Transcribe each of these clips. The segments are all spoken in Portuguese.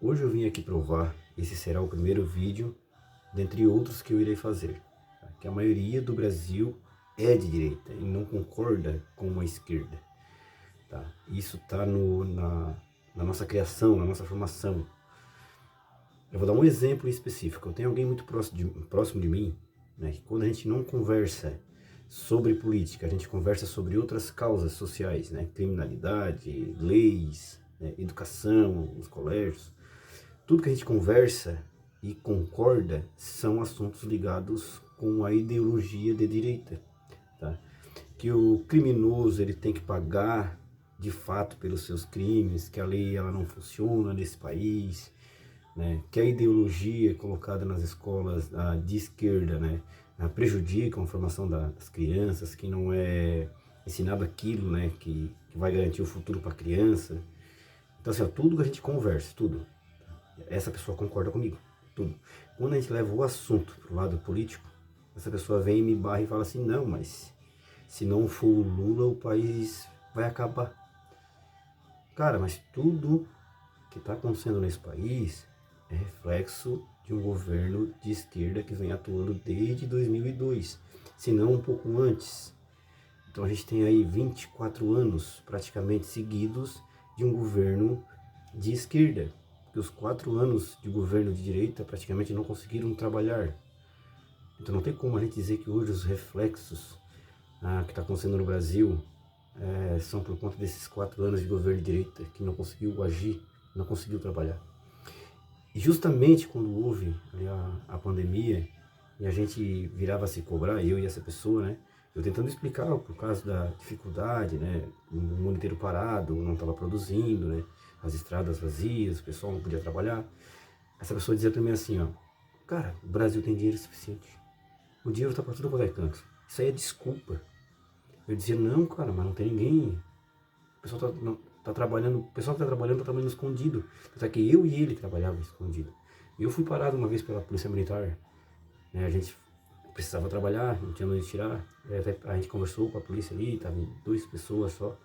Hoje eu vim aqui provar, esse será o primeiro vídeo, dentre outros que eu irei fazer, tá? Que a maioria do Brasil é de direita e não concorda com a esquerda, tá? Isso está na nossa criação, na nossa formação. Eu vou dar um exemplo específico. Eu tenho alguém muito próximo de mim, né, que quando a gente não conversa sobre política, a gente conversa sobre outras causas sociais, né, criminalidade, leis, né, educação, os colégios. Tudo que a gente conversa e concorda são assuntos ligados com a ideologia de direita, tá? Que o criminoso ele tem que pagar de fato pelos seus crimes, que a lei ela não funciona nesse país, né? Que a ideologia colocada nas escolas de esquerda, né, prejudica a formação das crianças, que não é ensinado aquilo, né, que vai garantir o futuro para a criança. Então assim, ó, tudo que a gente conversa, tudo, essa pessoa concorda comigo, tudo. Quando a gente leva o assunto pro lado político, essa pessoa vem e me barra e fala assim, não, mas se não for o Lula, o país vai acabar. Cara, mas tudo que está acontecendo nesse país é reflexo de um governo de esquerda que vem atuando desde 2002, se não um pouco antes. Então a gente tem aí 24 anos praticamente seguidos de um governo de esquerda, porque os 4 anos de governo de direita praticamente não conseguiram trabalhar. Então não tem como a gente dizer que hoje os reflexos que está acontecendo no Brasil são por conta desses 4 anos de governo de direita que não conseguiu agir, não conseguiu trabalhar. E justamente quando houve a pandemia e a gente virava a se cobrar, eu e essa pessoa, né? Eu tentando explicar por causa da dificuldade, né? O mundo inteiro parado, não estava produzindo, né? As estradas vazias, o pessoal não podia trabalhar. Essa pessoa dizia para mim assim, ó, cara, o Brasil tem dinheiro suficiente. O dinheiro tá para tudo quanto é canto. Isso aí é desculpa. Eu dizia, não, cara, mas não tem ninguém. O pessoal tá trabalhando, o pessoal que tá trabalhando escondido. Até que eu e ele trabalhava escondido. E eu fui parado uma vez pela polícia militar, né? A gente precisava trabalhar, não tinha onde tirar. A gente conversou com a polícia ali, tava 2 pessoas só.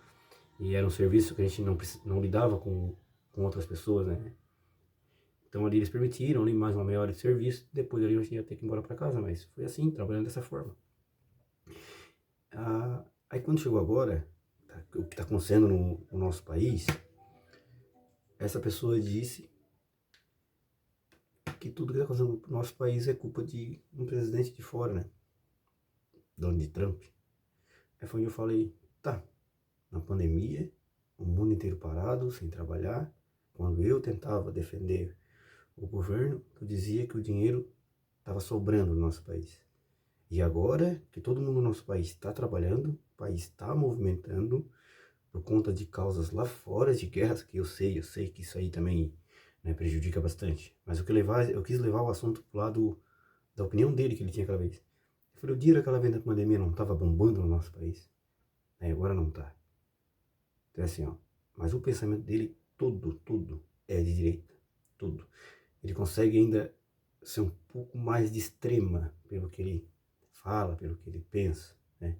E era um serviço que a gente não lidava com outras pessoas, né? Então ali eles permitiram ali mais uma meia hora de serviço. Depois ali a gente ia ter que ir embora para casa, mas foi assim, trabalhando dessa forma. Aí quando chegou agora, o que está acontecendo no nosso país, essa pessoa disse que tudo que está acontecendo no nosso país é culpa de um presidente de fora, né? Donald Trump. Aí foi onde eu falei, tá, na pandemia, o mundo inteiro parado, sem trabalhar, quando eu tentava defender o governo, eu dizia que o dinheiro estava sobrando no nosso país. E agora que todo mundo no nosso país está trabalhando, o país está movimentando, por conta de causas lá fora, de guerras, que eu sei que isso aí também, né, prejudica bastante. Mas eu quis levar o assunto pro lado da opinião dele que ele tinha aquela vez. Eu falei, o dia daquela vez da pandemia não estava bombando no nosso país? Agora não tá. Então é assim, ó. Mas o pensamento dele, tudo é de direita. Tudo. Ele consegue ainda ser um pouco mais de extrema pelo que ele fala, pelo que ele pensa, né?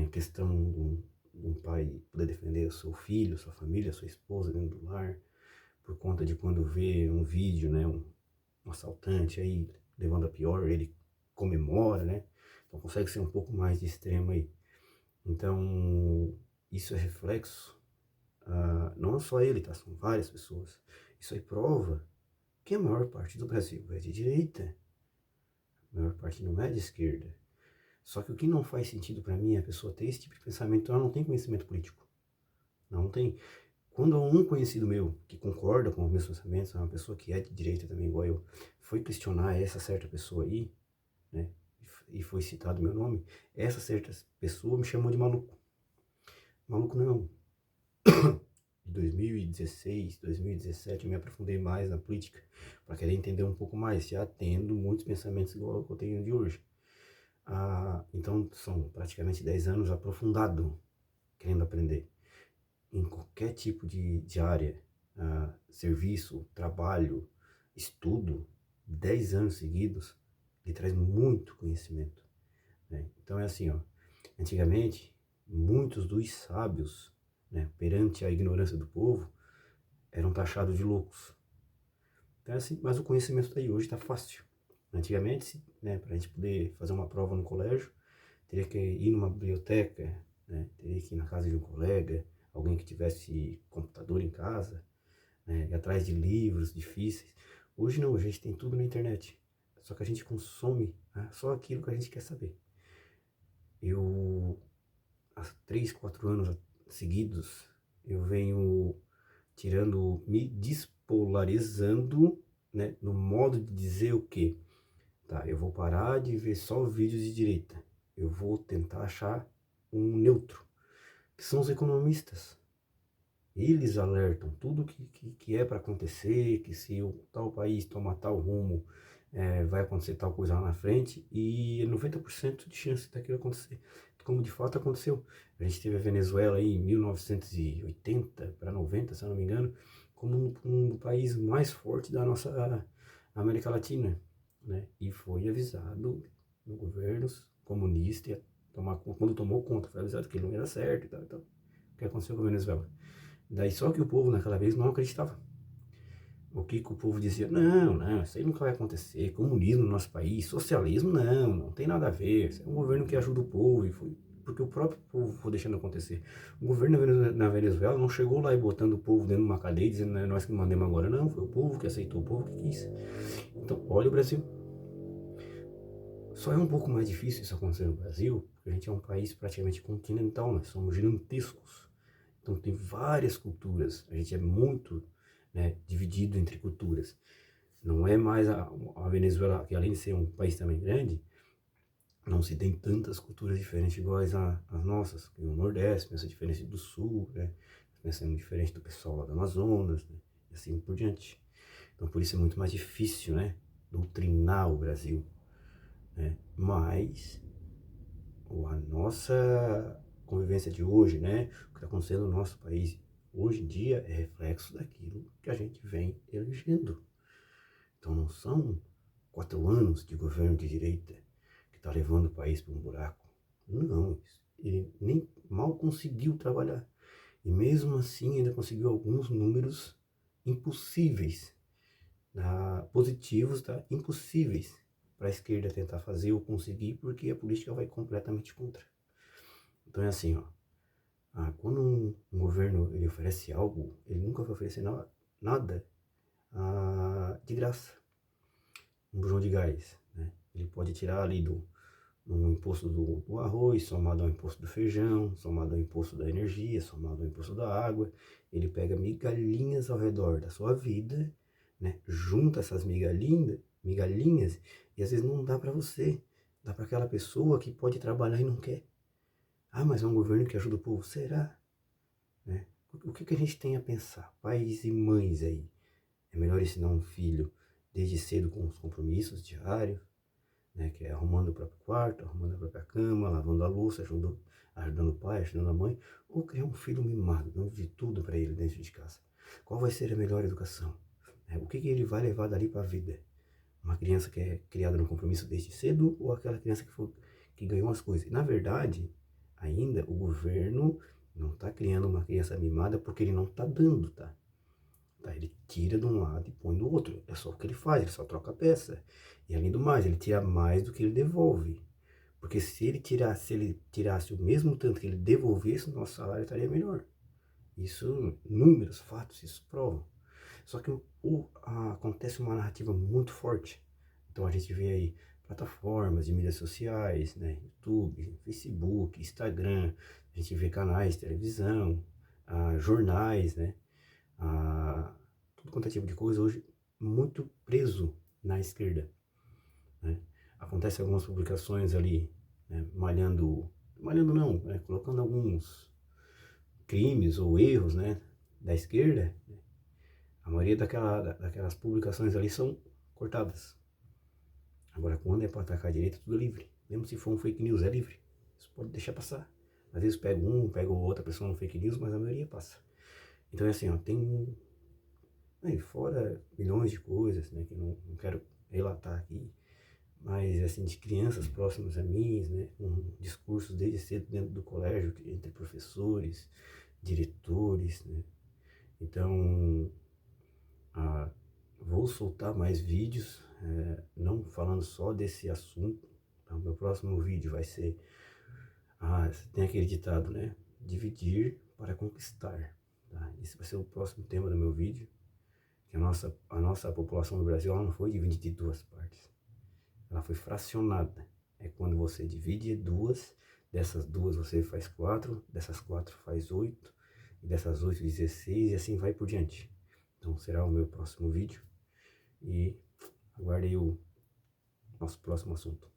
Em questão de um pai poder defender o seu filho, sua família, sua esposa dentro do lar, por conta de quando vê um vídeo, né, um assaltante aí levando a pior, ele comemora, né? Então consegue ser um pouco mais de extremo aí. Então, isso é reflexo, não só ele, tá? São várias pessoas. Isso aí prova que a maior parte do Brasil é de direita, a maior parte não é de esquerda. Só que o que não faz sentido para mim é a pessoa ter esse tipo de pensamento, ela não tem conhecimento político. Não tem. Quando um conhecido meu, que concorda com os meus pensamentos, é uma pessoa que é de direita também, igual eu, foi questionar essa certa pessoa aí, né, e foi citado meu nome, essa certa pessoa me chamou de maluco. Maluco não. De 2016, 2017 eu me aprofundei mais na política, para querer entender um pouco mais, já tendo muitos pensamentos igual que eu tenho de hoje. Então são praticamente 10 anos aprofundado, querendo aprender em qualquer tipo de área, serviço, trabalho, estudo, 10 anos seguidos, ele traz muito conhecimento, né? Então é assim, ó, antigamente, muitos dos sábios, né, perante a ignorância do povo, eram taxados de loucos. Então, assim, mas o conhecimento está aí, hoje está fácil. Antigamente, né, para a gente poder fazer uma prova no colégio, teria que ir numa biblioteca, né, teria que ir na casa de um colega, alguém que tivesse computador em casa, né, ir atrás de livros difíceis. Hoje não, a gente tem tudo na internet. Só que a gente consome, né, só aquilo que a gente quer saber. Eu, há 3, 4 anos seguidos, eu venho me despolarizando, né, no modo de dizer o quê? Tá, eu vou parar de ver só vídeos de direita. Eu vou tentar achar um neutro, que são os economistas. Eles alertam tudo que é para acontecer, que se o tal país tomar tal rumo, vai acontecer tal coisa lá na frente, e é 90% de chance daquilo acontecer, como de fato aconteceu. A gente teve a Venezuela aí em 1980 para 90, se eu não me engano, como um país mais forte da nossa América Latina, né? E foi avisado no governo comunista, quando tomou conta, foi avisado que não ia dar certo e tal, e tal. O que aconteceu com a Venezuela? Daí só que o povo naquela vez não acreditava. O que o povo dizia? Não, não, isso aí nunca vai acontecer. Comunismo no nosso país, socialismo, não, não tem nada a ver. Isso é um governo que ajuda o povo. E foi porque o próprio povo foi deixando acontecer. O governo na Venezuela não chegou lá e botando o povo dentro de uma cadeia e dizendo, nós que mandemos agora. Não, foi o povo que aceitou, o povo que quis. Então, olha o Brasil. Só é um pouco mais difícil isso acontecer no Brasil, porque a gente é um país praticamente continental, nós somos gigantescos. Então tem várias culturas, a gente é muito, né, dividido entre culturas. Não é mais a Venezuela, que além de ser um país também grande, não se tem tantas culturas diferentes iguais às nossas. O Nordeste pensa diferente do Sul, né? Pensando diferente do pessoal lá do Amazonas, né? E assim por diante. Então por isso é muito mais difícil, né, doutrinar o Brasil, né? Mas a nossa convivência de hoje, né, o que está acontecendo no nosso país hoje em dia é reflexo daquilo que a gente vem elegendo. Então não são 4 anos de governo de direita que está levando o país para um buraco. Não, ele nem mal conseguiu trabalhar. E mesmo assim ainda conseguiu alguns números impossíveis, positivos, tá? Impossíveis para a esquerda tentar fazer ou conseguir, porque a política vai completamente contra. Então é assim, ó, quando um governo ele oferece algo, ele nunca vai oferecer nada de graça. Um bujão de gás, né? Ele pode tirar ali do imposto do arroz, somado ao imposto do feijão, somado ao imposto da energia, somado ao imposto da água. Ele pega migalhinhas ao redor da sua vida, né? Junta essas migalhinhas e às vezes não dá para você, dá para aquela pessoa que pode trabalhar e não quer. Mas é um governo que ajuda o povo? Será? Né? O que a gente tem a pensar? Pais e mães aí. É melhor ensinar um filho desde cedo com os compromissos diários, né? Que é arrumando o próprio quarto, arrumando a própria cama, lavando a louça, ajudando o pai, ajudando a mãe, ou criar um filho mimado, dando de tudo para ele dentro de casa. Qual vai ser a melhor educação? O que ele vai levar dali para a vida? Uma criança que é criada no compromisso desde cedo ou aquela criança que ganhou as coisas? E, na verdade, ainda o governo não está criando uma criança mimada porque ele não está dando, tá? Ele tira de um lado e põe do outro. É só o que ele faz, ele só troca a peça. E além do mais, ele tira mais do que ele devolve. Porque se ele tirasse o mesmo tanto que ele devolvesse, o nosso salário estaria melhor. Isso, números, fatos, isso provam. Só que acontece uma narrativa muito forte. Então a gente vê aí plataformas de mídias sociais, né? YouTube, Facebook, Instagram, a gente vê canais de televisão, jornais, né? Tudo quanto é tipo de coisa hoje muito preso na esquerda, né? Acontece algumas publicações ali, né? Malhando não, né? Colocando alguns crimes ou erros, né? Da esquerda, né? A maioria daquelas publicações ali são cortadas. Agora, quando é para atacar a direita, tudo é livre. Mesmo se for um fake news, é livre. Isso pode deixar passar. Às vezes pega outra pessoa no fake news, mas a maioria passa. Então é assim, ó, tem fora milhões de coisas, né, que não quero relatar aqui, mas assim, de crianças próximas a mim, né, com discursos desde cedo dentro do colégio, entre professores, diretores, né. Então, vou soltar mais vídeos, não falando só desse assunto. Tá? Meu próximo vídeo vai ser, tem aquele ditado, né? Dividir para conquistar. Tá? Esse vai ser o próximo tema do meu vídeo. Que a nossa população do Brasil, ela não foi dividida em duas partes. Ela foi fracionada. É quando você divide duas, dessas duas você faz 4, dessas 4 faz 8, e dessas 8, 16, e assim vai por diante. Então será o meu próximo vídeo. E aguardem o nosso próximo assunto.